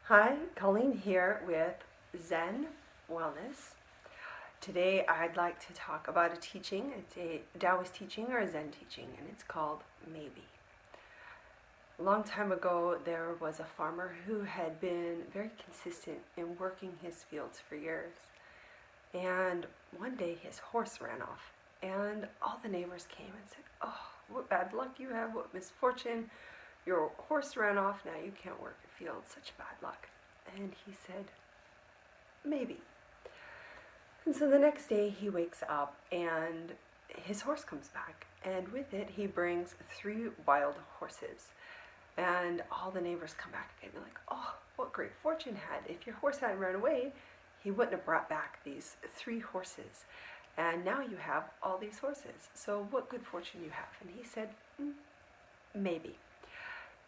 Hi, Colleen here with Zen Wellness. Today I'd like to talk about a teaching. It's a Taoist teaching or a Zen teaching, and it's called Maybe. A long time ago there was a farmer who had been very consistent in working his fields for years. And one day his horse ran off, and all the neighbors came and said, "Oh, what bad luck you have, what misfortune. Your horse ran off, now you can't work your field, such bad luck." And he said, "Maybe." And so the next day he wakes up and his horse comes back, and with it he brings 3 wild horses. And all the neighbors come back again and they're like, "Oh, what great fortune had. If your horse hadn't run away, he wouldn't have brought back these 3 horses. And now you have all these horses. So what good fortune you have." And he said, "Maybe."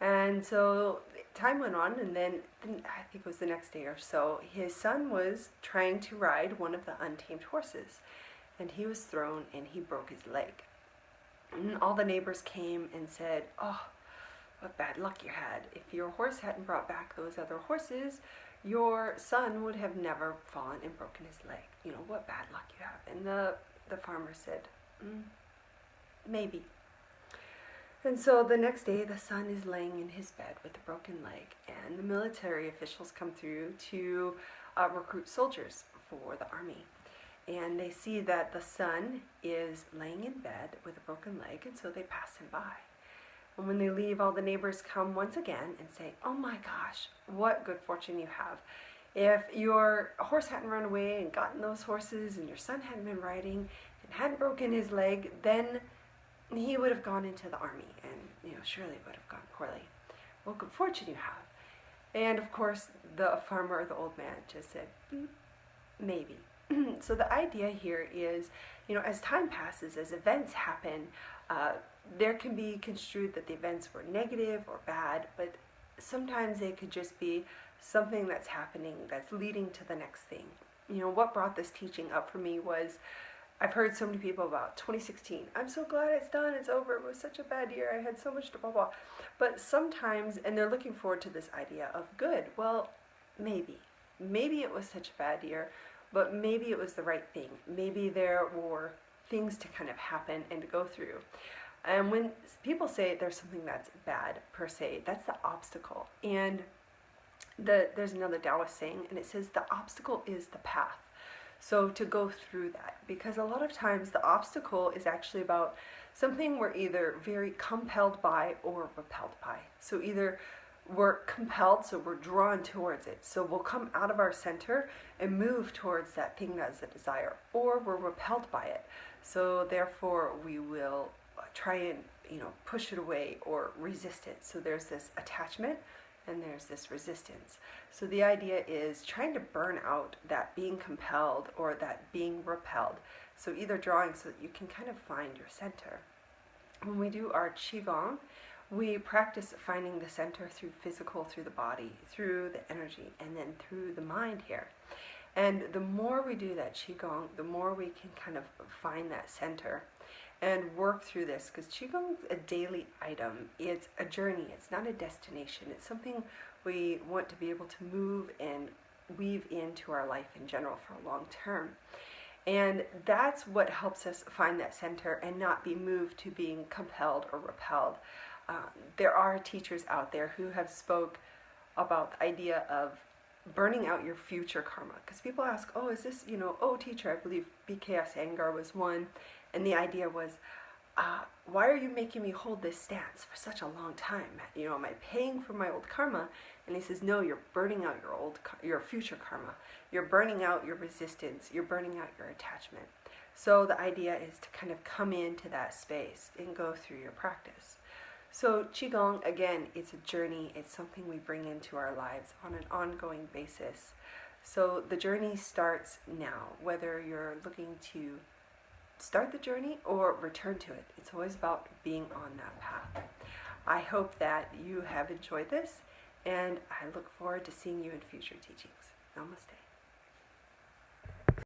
And so time went on, and then I think it was the next day or so, his son was trying to ride one of the untamed horses, and he was thrown and he broke his leg. And all the neighbors came and said, "Oh, what bad luck you had. If your horse hadn't brought back those other horses, your son would have never fallen and broken his leg. You know, what bad luck you have." And the farmer said, "Maybe." And so the next day the son is laying in his bed with a broken leg, and the military officials come through to recruit soldiers for the army. And they see that the son is laying in bed with a broken leg, and so they pass him by. And when they leave, all the neighbors come once again and say, "Oh my gosh, what good fortune you have. If your horse hadn't run away and gotten those horses, and your son hadn't been riding and hadn't broken his leg, then he would have gone into the army, and surely it would have gone poorly. What good fortune you have." And of course the farmer, the old man, just said, "Maybe." So the idea here is, as time passes, as events happen, there can be construed that the events were negative or bad, but sometimes they could just be something that's happening that's leading to the next thing. What brought this teaching up for me was, I've heard so many people about 2016. "I'm so glad it's done, it's over, it was such a bad year, I had so much to blah blah." But sometimes, and they're looking forward to this idea of good. Well, maybe it was such a bad year, but maybe it was the right thing. Maybe there were things to kind of happen and to go through. And when people say there's something that's bad per se, that's the obstacle. And there's another Taoist saying, and it says the obstacle is the path. So to go through that, because a lot of times the obstacle is actually about something we're either very compelled by or repelled by. So either we're compelled, so we're drawn towards it, so we'll come out of our center and move towards that thing that's a desire, or we're repelled by it, so therefore we will try and push it away or resist it. So there's this attachment and there's this resistance. So the idea is trying to burn out that being compelled or that being repelled. So either drawing so that you can kind of find your center. When we do our Qigong, we practice finding the center through the body, through the energy, and then through the mind here. And the more we do that Qigong, the more we can kind of find that center and work through this, because Qigong is a daily item. It's a journey. It's not a destination. It's something we want to be able to move and weave into our life in general for a long term. And that's what helps us find that center and not be moved to being compelled or repelled. There are teachers out there who have spoke about the idea of burning out your future karma, because people ask, "Oh, is this, oh teacher, I believe BKS Angar was one, and the idea was, why are you making me hold this stance for such a long time? Am I paying for my old karma?" And he says, "No, you're burning out your future karma. You're burning out your resistance. You're burning out your attachment." So the idea is to kind of come into that space and go through your practice. So Qigong, again, it's a journey. It's something we bring into our lives on an ongoing basis. So the journey starts now, whether you're looking to start the journey or return to it. It's always about being on that path. I hope that you have enjoyed this, and I look forward to seeing you in future teachings. Namaste.